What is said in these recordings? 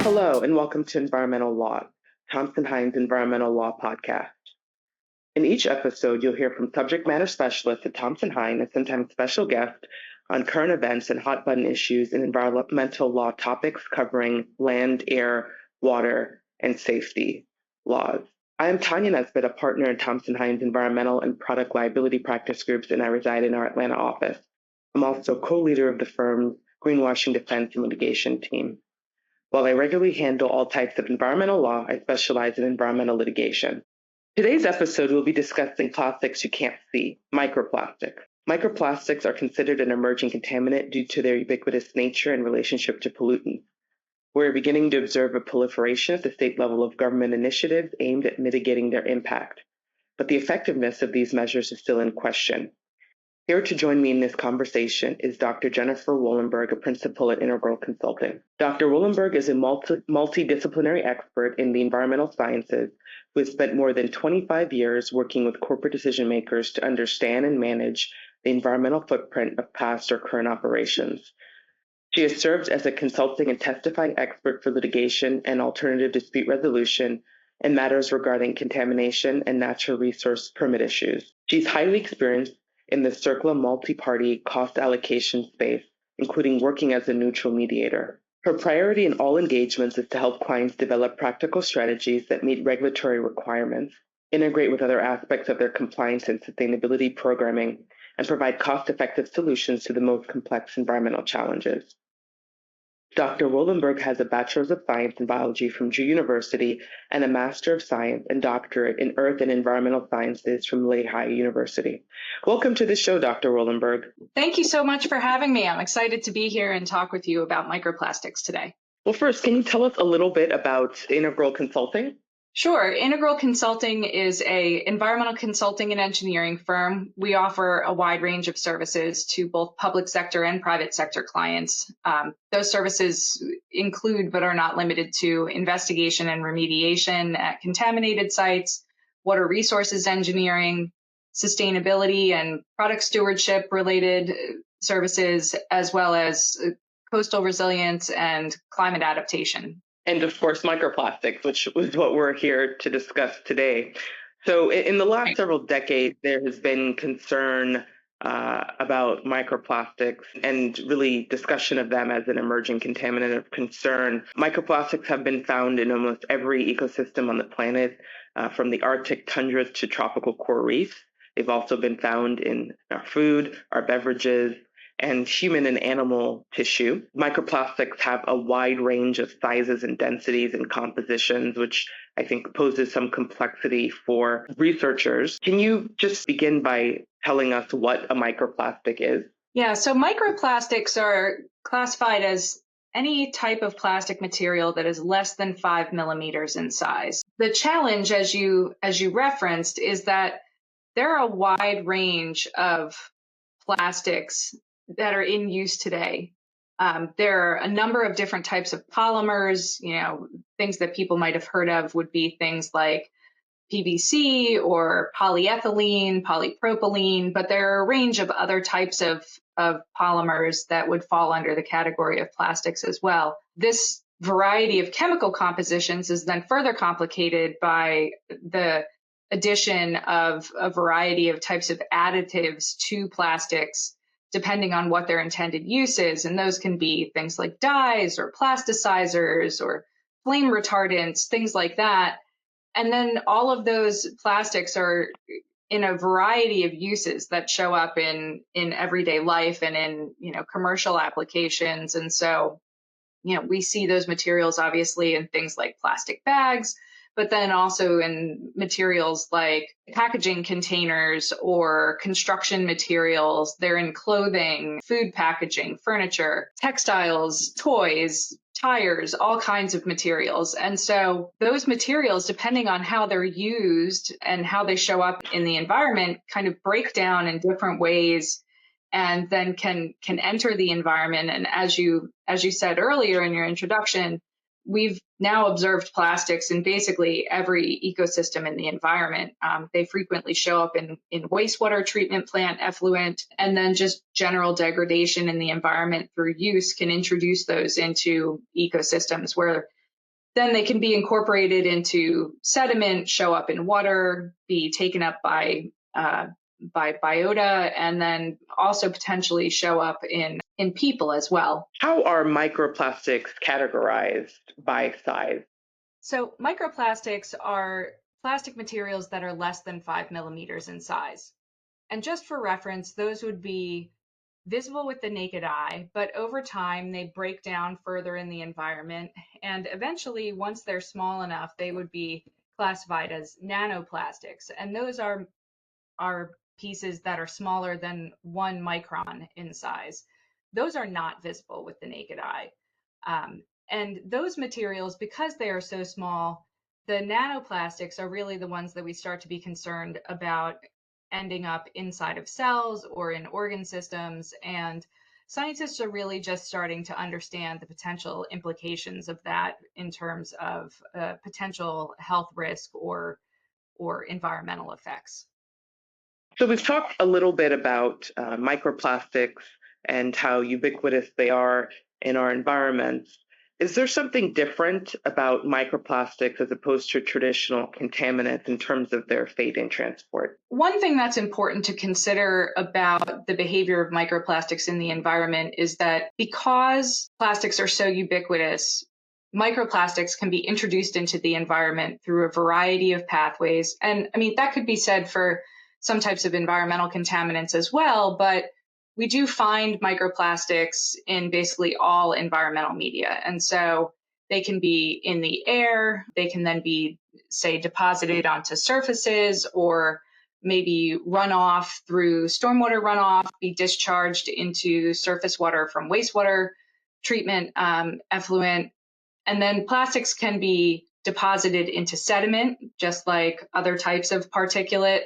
Hello, and welcome to Environmental Law, Thompson Hine's Environmental Law Podcast. In each episode, you'll hear from subject matter specialists at Thompson Hine and sometimes special guests on current events and hot-button issues in environmental law topics covering land, air, water, and safety laws. I am Tanya Nesbitt, a partner in Thompson Hine's Environmental and Product Liability Practice Groups, and I reside in our Atlanta office. I'm also co-leader of the firm's Greenwashing Defense and Litigation team. While I regularly handle all types of environmental law, I specialize in environmental litigation. Today's episode will be discussing plastics you can't see, microplastics. Microplastics are considered an emergent contaminant due to their ubiquitous nature and relationship to pollutants. We're beginning to observe a proliferation at the state level of government initiatives aimed at mitigating their impact, but the effectiveness of these measures is still in question. Here to join me in this conversation is Dr. Jennifer Wollenberg, a principal at Integral Consulting. Dr. Wollenberg is a multidisciplinary expert in the environmental sciences who has spent more than 25 years working with corporate decision makers to understand and manage the environmental footprint of past or current operations. She has served as a consulting and testifying expert for litigation and alternative dispute resolution in matters regarding contamination and natural resource permit issues. She's highly experienced in the CERCLA multi-party cost allocation space, including working as a neutral mediator. Her priority in all engagements is to help clients develop practical strategies that meet regulatory requirements, integrate with other aspects of their compliance and sustainability programming, and provide cost-effective solutions to the most complex environmental challenges. Dr. Wollenberg has a Bachelor's of Science in Biology from Drew University and a Master of Science and Doctorate in Earth and Environmental Sciences from l.a.w.s University. Welcome to the show, Dr. Wollenberg. Thank you so much for having me. I'm excited to be here and talk with you about microplastics today. Well, first, can you tell us a little bit about Integral Consulting? Sure. Integral Consulting is an environmental consulting and engineering firm. We offer a wide range of services to both public sector and private sector clients. Those services include, but are not limited to, investigation and remediation at contaminated sites, water resources engineering, sustainability and product stewardship related services, as well as coastal resilience and climate adaptation. And of course, microplastics, which is what we're here to discuss today. So in the last several decades, there has been concern about microplastics and really discussion of them as an emerging contaminant of concern. Microplastics have been found in almost every ecosystem on the planet, from the Arctic tundras to tropical coral reefs. They've also been found in our food, our beverages, and human and animal tissue. Microplastics have a wide range of sizes and densities and compositions, which I think poses some complexity for researchers. Can you just begin by telling us what a microplastic is? Yeah, so microplastics are classified as any type of plastic material that is less than 5 millimeters in size. The challenge, as you referenced, is that there are a wide range of plastics that are in use today. There are a number of different types of polymers. Things that people might have heard of would be things like PVC or polyethylene, polypropylene, but there are a range of other types of polymers that would fall under the category of plastics as well. This variety of chemical compositions is then further complicated by the addition of a variety of types of additives to plastics, depending on what their intended use is. And those can be things like dyes or plasticizers or flame retardants, things like that. And then all of those plastics are in a variety of uses that show up in everyday life and in, commercial applications. And so, we see those materials obviously in things like plastic bags, but then also in materials like packaging containers or construction materials. They're in clothing, food packaging, furniture, textiles, toys, tires, all kinds of materials. And so those materials, depending on how they're used and how they show up in the environment, kind of break down in different ways and then can enter the environment. And as you said earlier in your introduction, we've now observed plastics in basically every ecosystem in the environment. They frequently show up in wastewater treatment plant effluent, and then just general degradation in the environment through use can introduce those into ecosystems where then they can be incorporated into sediment, show up in water, be taken up by biota, and then also potentially show up in people as well. How are microplastics categorized by size? So microplastics are plastic materials that are less than 5 millimeters in size. And just for reference, those would be visible with the naked eye, but over time they break down further in the environment. And eventually, once they're small enough, they would be classified as nanoplastics. And those are pieces that are smaller than 1 micron in size. Those are not visible with the naked eye. And those materials, because they are so small, the nanoplastics are really the ones that we start to be concerned about ending up inside of cells or in organ systems. And scientists are really just starting to understand the potential implications of that in terms of potential health risk or environmental effects. So we've talked a little bit about microplastics and how ubiquitous they are in our environments. Is there something different about microplastics as opposed to traditional contaminants in terms of their fate and transport? One thing that's important to consider about the behavior of microplastics in the environment is that because plastics are so ubiquitous, microplastics can be introduced into the environment through a variety of pathways. And I mean, that could be said for some types of environmental contaminants as well, but we do find microplastics in basically all environmental media. And so they can be in the air, they can then be, say, deposited onto surfaces, or maybe run off through stormwater runoff, be discharged into surface water from wastewater treatment effluent. And then plastics can be deposited into sediment, just like other types of particulate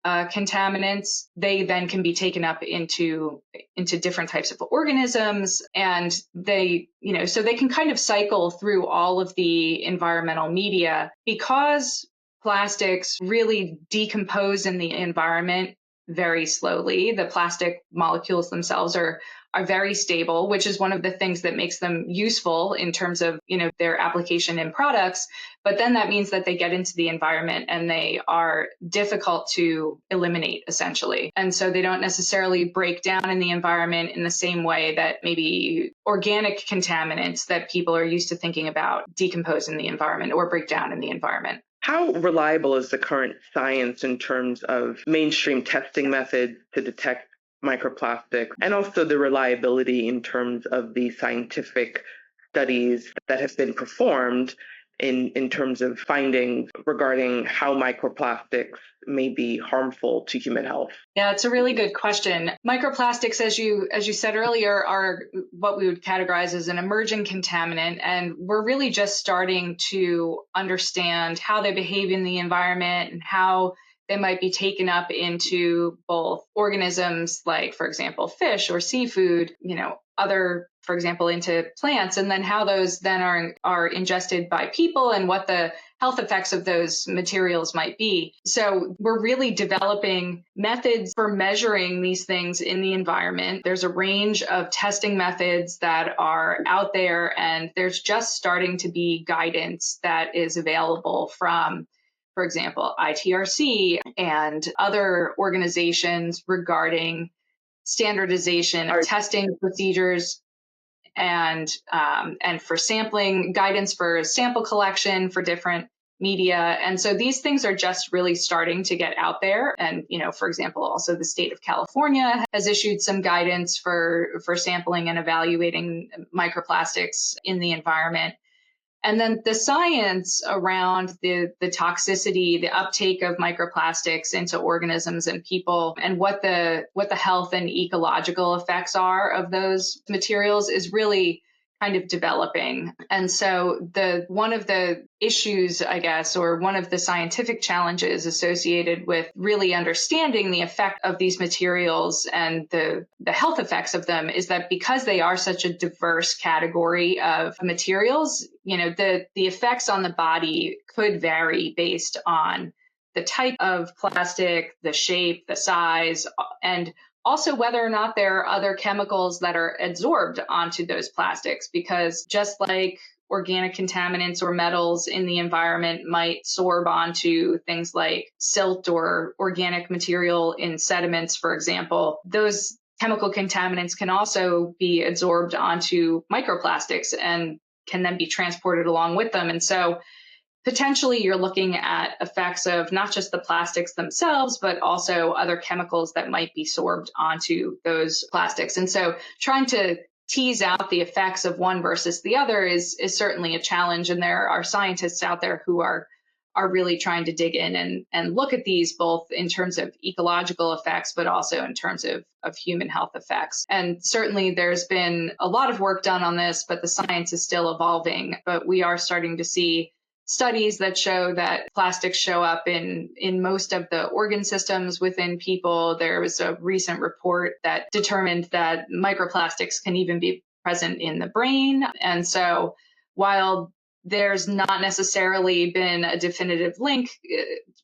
contaminants. They then can be taken up into different types of organisms, and they, so they can kind of cycle through all of the environmental media. Because plastics really decompose in the environment very slowly, the plastic molecules themselves are very stable, which is one of the things that makes them useful in terms of, their application in products. But then that means that they get into the environment and they are difficult to eliminate, essentially. And so they don't necessarily break down in the environment in the same way that maybe organic contaminants that people are used to thinking about decompose in the environment or break down in the environment. How reliable is the current science in terms of mainstream testing methods to detect microplastics, and also the reliability in terms of the scientific studies that have been performed in terms of findings regarding how microplastics may be harmful to human health? Yeah, it's a really good question. Microplastics, as you said earlier, are what we would categorize as an emergent contaminant, and we're really just starting to understand how they behave in the environment and how they might be taken up into both organisms like, for example, fish or seafood, other, for example, into plants, and then how those then are ingested by people and what the health effects of those materials might be. So we're really developing methods for measuring these things in the environment. There's a range of testing methods that are out there, and there's just starting to be guidance that is available from, for example, ITRC and other organizations regarding standardization of testing procedures and for sampling, guidance for sample collection for different media. And so these things are just really starting to get out there. And, for example, also the state of California has issued some guidance for sampling and evaluating microplastics in the environment. And then the science around the toxicity, the uptake of microplastics into organisms and people, and what the health and ecological effects are of those materials is really kind of developing. And so one of the issues, I guess, or one of the scientific challenges associated with really understanding the effect of these materials and the health effects of them is that because they are such a diverse category of materials, the effects on the body could vary based on the type of plastic, the shape, the size, and also whether or not there are other chemicals that are adsorbed onto those plastics. Because just like organic contaminants or metals in the environment might sorb onto things like silt or organic material in sediments, for example. Those chemical contaminants can also be absorbed onto microplastics and can then be transported along with them. And so potentially you're looking at effects of not just the plastics themselves, but also other chemicals that might be sorbed onto those plastics. And so trying to tease out the effects of one versus the other is certainly a challenge. And there are scientists out there who are really trying to dig in and look at these both in terms of ecological effects, but also in terms of human health effects. And certainly there's been a lot of work done on this, but the science is still evolving. But we are starting to see studies that show that plastics show up in most of the organ systems within people. There was a recent report that determined that microplastics can even be present in the brain. And so while there's not necessarily been a definitive link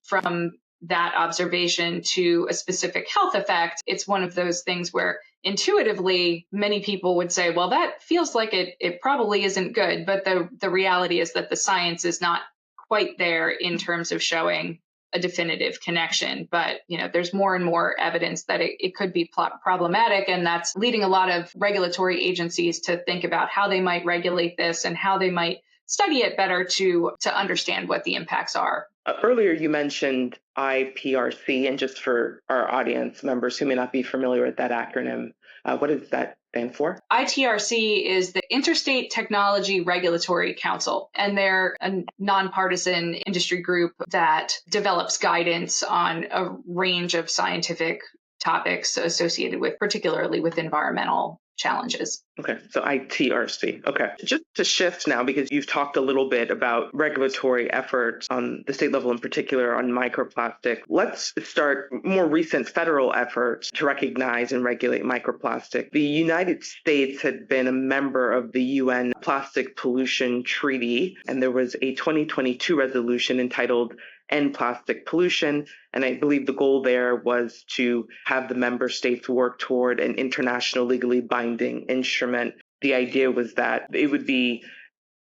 from that observation to a specific health effect, it's one of those things where intuitively many people would say, well, that feels like it probably isn't good. But the reality is that the science is not quite there in terms of showing a definitive connection. But there's more and more evidence that it could be problematic. And that's leading a lot of regulatory agencies to think about how they might regulate this and how they might study it better to understand what the impacts are. Earlier, you mentioned IPRC, and just for our audience members who may not be familiar with that acronym, what does that stand for? ITRC is the Interstate Technology Regulatory Council, and they're a nonpartisan industry group that develops guidance on a range of scientific topics associated with, particularly with environmental challenges. Okay, so ITRC. Okay. Just to shift now, because you've talked a little bit about regulatory efforts on the state level, in particular on microplastic, let's start more recent federal efforts to recognize and regulate microplastic. The United States had been a member of the UN Plastic Pollution Treaty, and there was a 2022 resolution entitled End Plastic Pollution. And I believe the goal there was to have the member states work toward an international legally binding instrument. The idea was that it would be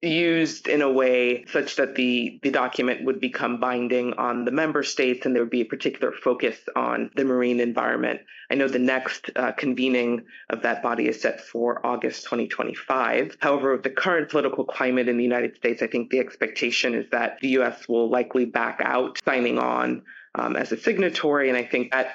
used in a way such that the document would become binding on the member states, and there would be a particular focus on the marine environment. I know the next convening of that body is set for August 2025. However, with the current political climate in the United States, I think the expectation is that the U.S. will likely back out signing on as a signatory, and I think that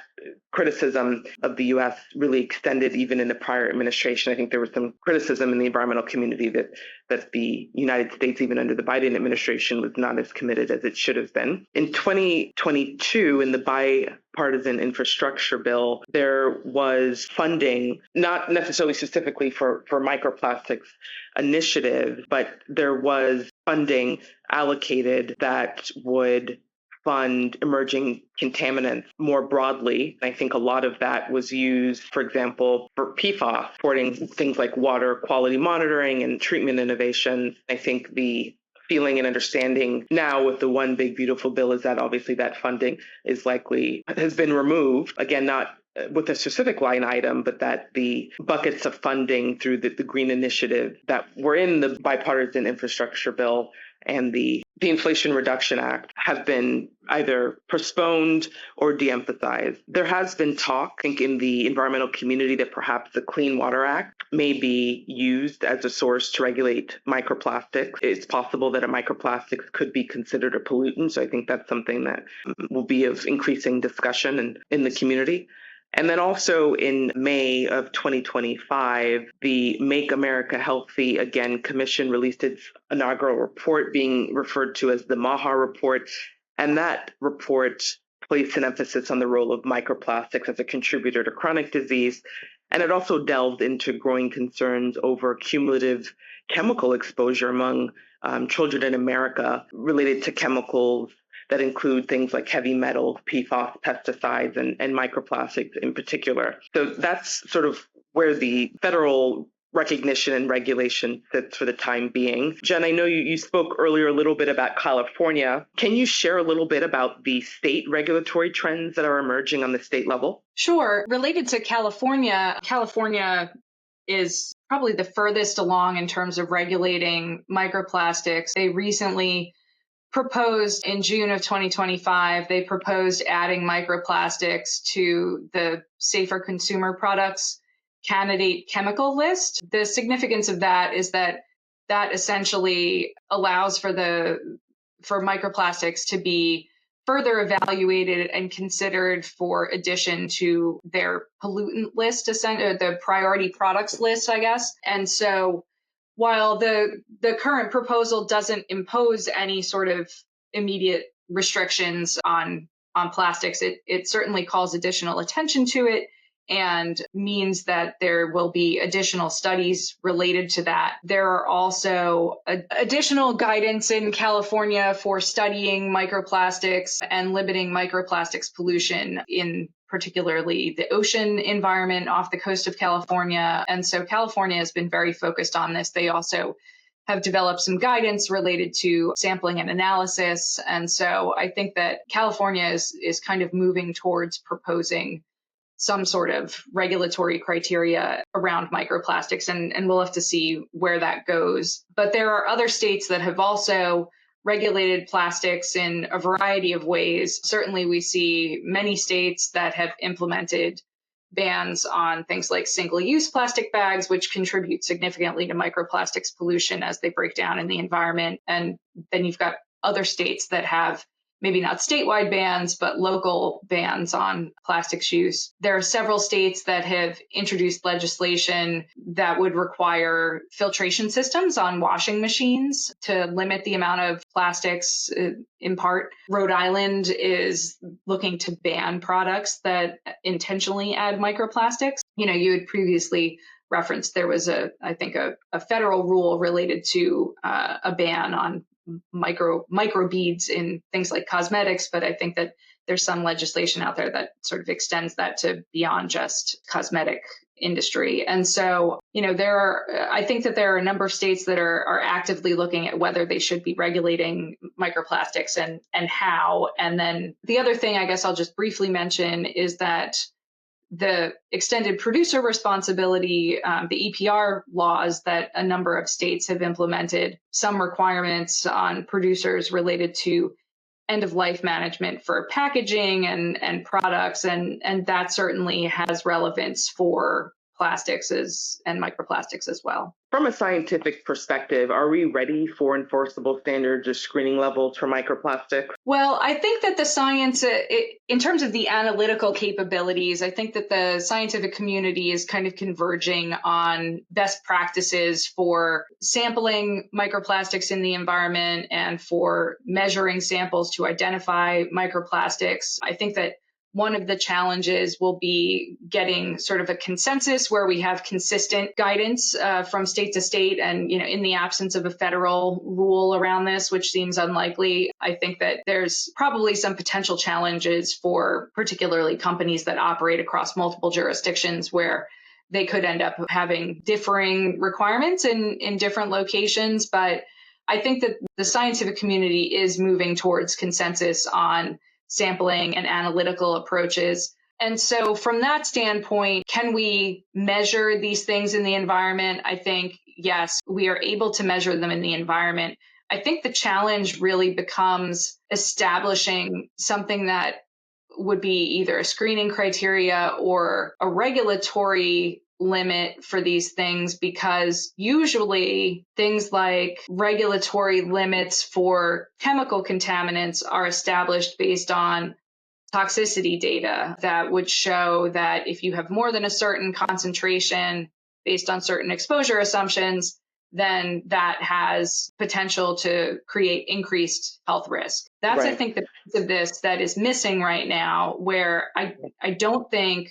criticism of the U.S. really extended even in the prior administration. I think there was some criticism in the environmental community that the United States, even under the Biden administration, was not as committed as it should have been. In 2022, in the bipartisan infrastructure bill, there was funding, not necessarily specifically for microplastics initiative, but there was funding allocated that would fund emerging contaminants more broadly. I think a lot of that was used, for example, for PFAS, supporting things like water quality monitoring and treatment innovations. I think the feeling and understanding now with the One Big Beautiful Bill is that obviously that funding has been removed. Again, not with a specific line item, but that the buckets of funding through the Green Initiative that were in the bipartisan infrastructure bill and the Inflation Reduction Act have been either postponed or de-emphasized. There has been talk, I think, in the environmental community that perhaps the Clean Water Act may be used as a source to regulate microplastics. It's possible that a microplastic could be considered a pollutant, so I think that's something that will be of increasing discussion in the community. And then also in May of 2025, the Make America Healthy Again Commission released its inaugural report, being referred to as the MAHA report. And that report placed an emphasis on the role of microplastics as a contributor to chronic disease. And it also delved into growing concerns over cumulative chemical exposure among children in America related to chemicals that include things like heavy metals, PFAS, pesticides, and microplastics in particular. So that's sort of where the federal recognition and regulation sits for the time being. Jen, I know you spoke earlier a little bit about California. Can you share a little bit about the state regulatory trends that are emerging on the state level? Sure. Related to California is probably the furthest along in terms of regulating microplastics. They recently proposed in June of 2025, they proposed adding microplastics to the Safer Consumer Products candidate chemical list. The significance of that is that that essentially allows for microplastics to be further evaluated and considered for addition to their pollutant list, the priority products list, I guess. And so while the current proposal doesn't impose any sort of immediate restrictions on plastics, it certainly calls additional attention to it and means that there will be additional studies related to that. There are also additional guidance in California for studying microplastics and limiting microplastics pollution in particularly the ocean environment off the coast of California. And so California has been very focused on this. They also have developed some guidance related to sampling and analysis. And so I think that California is kind of moving towards proposing some sort of regulatory criteria around microplastics, and we'll have to see where that goes. But there are other states that have also regulated plastics in a variety of ways. Certainly, we see many states that have implemented bans on things like single-use plastic bags, which contribute significantly to microplastics pollution as they break down in the environment. And then you've got other states that have maybe not statewide bans, but local bans on plastics use. There are several states that have introduced legislation that would require filtration systems on washing machines to limit the amount of plastics in part. Rhode Island is looking to ban products that intentionally add microplastics. You had previously referenced there was a federal rule related to a ban on micro beads in things like cosmetics, but I think that there's some legislation out there that sort of extends that to beyond just cosmetic industry. And so, I think that there are a number of states that are actively looking at whether they should be regulating microplastics and how. And then the other thing I guess I'll just briefly mention is that the extended producer responsibility, the EPR laws that a number of states have implemented, some requirements on producers related to end-of-life management for packaging and products, and that certainly has relevance for plastics and microplastics as well. From a scientific perspective, are we ready for enforceable standards or screening levels for microplastics? Well, I think that the science, in terms of the analytical capabilities, I think that the scientific community is kind of converging on best practices for sampling microplastics in the environment and for measuring samples to identify microplastics. I think that one of the challenges will be getting sort of a consensus where we have consistent guidance from state to state. And, in the absence of a federal rule around this, which seems unlikely, I think that there's probably some potential challenges for particularly companies that operate across multiple jurisdictions where they could end up having differing requirements in different locations. But I think that the scientific community is moving towards consensus on sampling and analytical approaches. And so from that standpoint, can we measure these things in the environment? I think, yes, we are able to measure them in the environment. I think the challenge really becomes establishing something that would be either a screening criteria or a regulatory limit for these things, because usually things like regulatory limits for chemical contaminants are established based on toxicity data that would show that if you have more than a certain concentration based on certain exposure assumptions, then that has potential to create increased health risk. That's, right. I think, the piece of this that is missing right now, where I don't think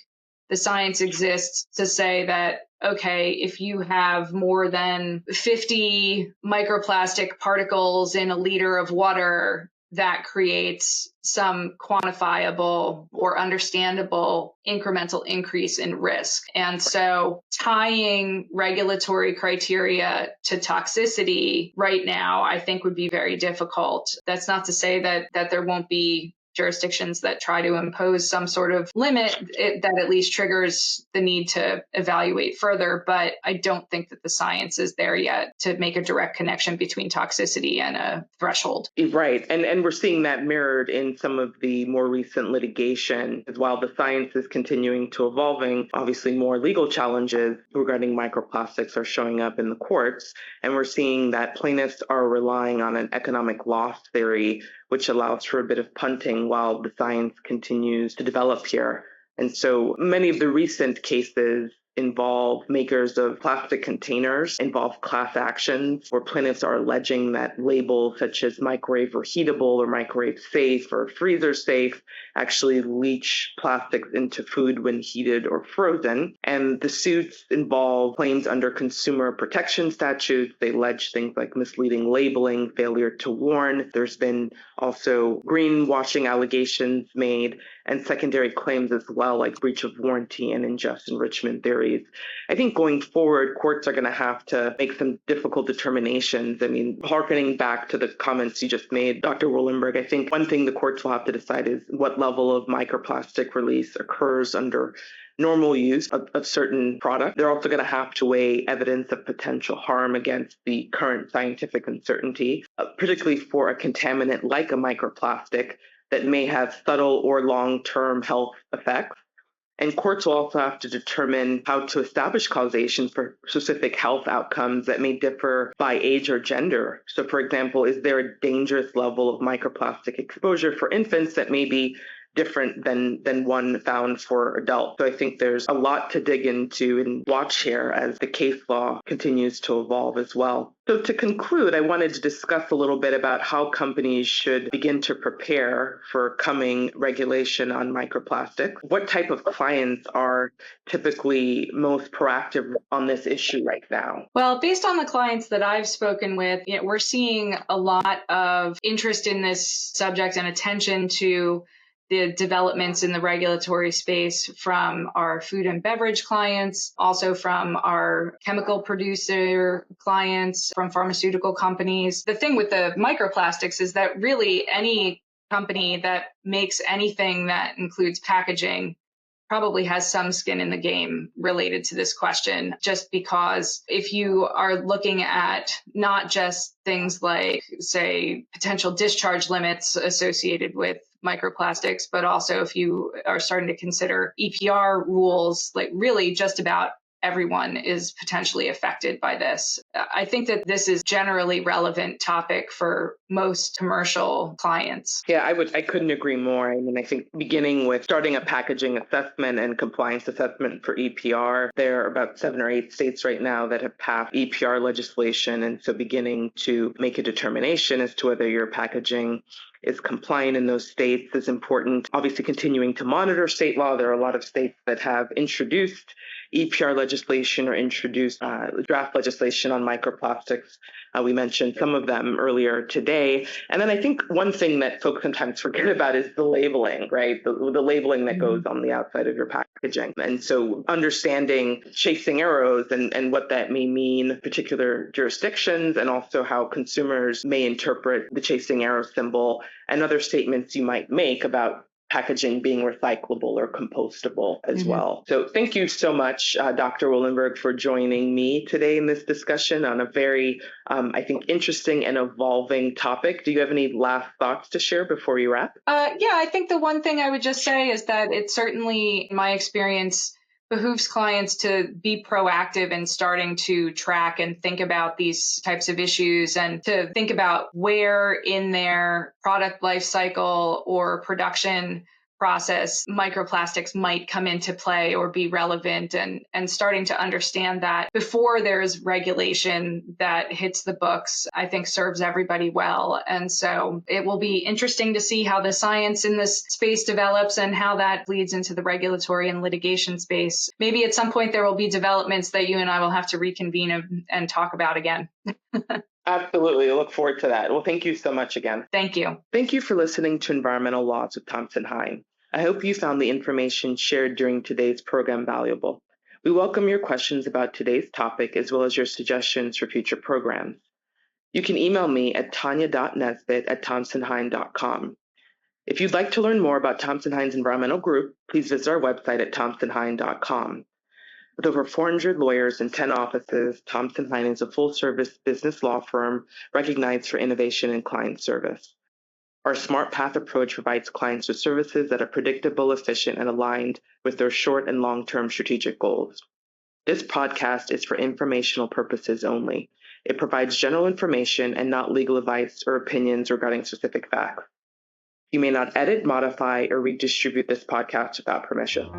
the science exists to say that, okay, if you have more than 50 microplastic particles in a liter of water, that creates some quantifiable or understandable incremental increase in risk. And so tying regulatory criteria to toxicity right now, I think would be very difficult. That's not to say that there won't be jurisdictions that try to impose some sort of limit that at least triggers the need to evaluate further. But I don't think that the science is there yet to make a direct connection between toxicity and a threshold. Right. And we're seeing that mirrored in some of the more recent litigation. As while the science is continuing to evolving, obviously more legal challenges regarding microplastics are showing up in the courts. And we're seeing that plaintiffs are relying on an economic loss theory, which allows for a bit of punting while the science continues to develop here. And so many of the recent cases involve makers of plastic containers, involve class actions where plaintiffs are alleging that labels such as microwave reheatable or microwave safe or freezer safe actually leach plastics into food when heated or frozen. And the suits involve claims under consumer protection statutes. They allege things like misleading labeling, failure to warn. There's been also greenwashing allegations made and secondary claims as well, like breach of warranty and unjust enrichment theories. I think going forward, courts are going to have to make some difficult determinations. I mean, harkening back to the comments you just made, Dr. Wollenberg, I think one thing the courts will have to decide is what level of microplastic release occurs under normal use of certain products. They're also going to have to weigh evidence of potential harm against the current scientific uncertainty, particularly for a contaminant like a microplastic that may have subtle or long-term health effects. And courts will also have to determine how to establish causation for specific health outcomes that may differ by age or gender. So, for example, is there a dangerous level of microplastic exposure for infants that may be different than one found for adults? So I think there's a lot to dig into and watch here as the case law continues to evolve as well. So to conclude, I wanted to discuss a little bit about how companies should begin to prepare for coming regulation on microplastics. What type of clients are typically most proactive on this issue right now? Well, based on the clients that I've spoken with, we're seeing a lot of interest in this subject and attention to the developments in the regulatory space from our food and beverage clients, also from our chemical producer clients, from pharmaceutical companies. The thing with the microplastics is that really any company that makes anything that includes packaging probably has some skin in the game related to this question, just because if you are looking at not just things like, say, potential discharge limits associated with microplastics, but also if you are starting to consider EPR rules, like really just about everyone is potentially affected by this. I think that this is generally relevant topic for most commercial clients. Yeah, I couldn't agree more. I mean, I think beginning with starting a packaging assessment and compliance assessment for EPR, there are about 7 or 8 states right now that have passed EPR legislation. And so beginning to make a determination as to whether your packaging is compliant in those states is important. Obviously, continuing to monitor state law. There are a lot of states that have introduced EPR legislation or introduced draft legislation on microplastics. We mentioned some of them earlier today. And then I think one thing that folks sometimes forget about is the labeling, right? The labeling that goes on the outside of your packaging. And so understanding chasing arrows and what that may mean in particular jurisdictions, and also how consumers may interpret the chasing arrow symbol and other statements you might make about packaging being recyclable or compostable as well. So thank you so much, Dr. Wollenberg, for joining me today in this discussion on a very, I think, interesting and evolving topic. Do you have any last thoughts to share before you wrap? Yeah, I think the one thing I would just say is that it certainly, in my experience, behooves clients to be proactive in starting to track and think about these types of issues, and to think about where in their product life cycle or production process microplastics might come into play or be relevant, and starting to understand that before there's regulation that hits the books, I think serves everybody well. And so it will be interesting to see how the science in this space develops and how that leads into the regulatory and litigation space. Maybe at some point there will be developments that you and I will have to reconvene and talk about again. Absolutely. I look forward to that. Well, thank you so much again. Thank you. Thank you for listening to Environmental Laws with Thompson Hine. I hope you found the information shared during today's program valuable. We welcome your questions about today's topic as well as your suggestions for future programs. You can email me at tanya.nesbitt@thompsonhine.com. If you'd like to learn more about Thompson Hine's Environmental Group, please visit our website at thompsonhine.com. With over 400 lawyers and 10 offices, Thompson Hine is a full-service business law firm recognized for innovation and client service. Our Smart Path approach provides clients with services that are predictable, efficient, and aligned with their short and long-term strategic goals. This podcast is for informational purposes only. It provides general information and not legal advice or opinions regarding specific facts. You may not edit, modify, or redistribute this podcast without permission.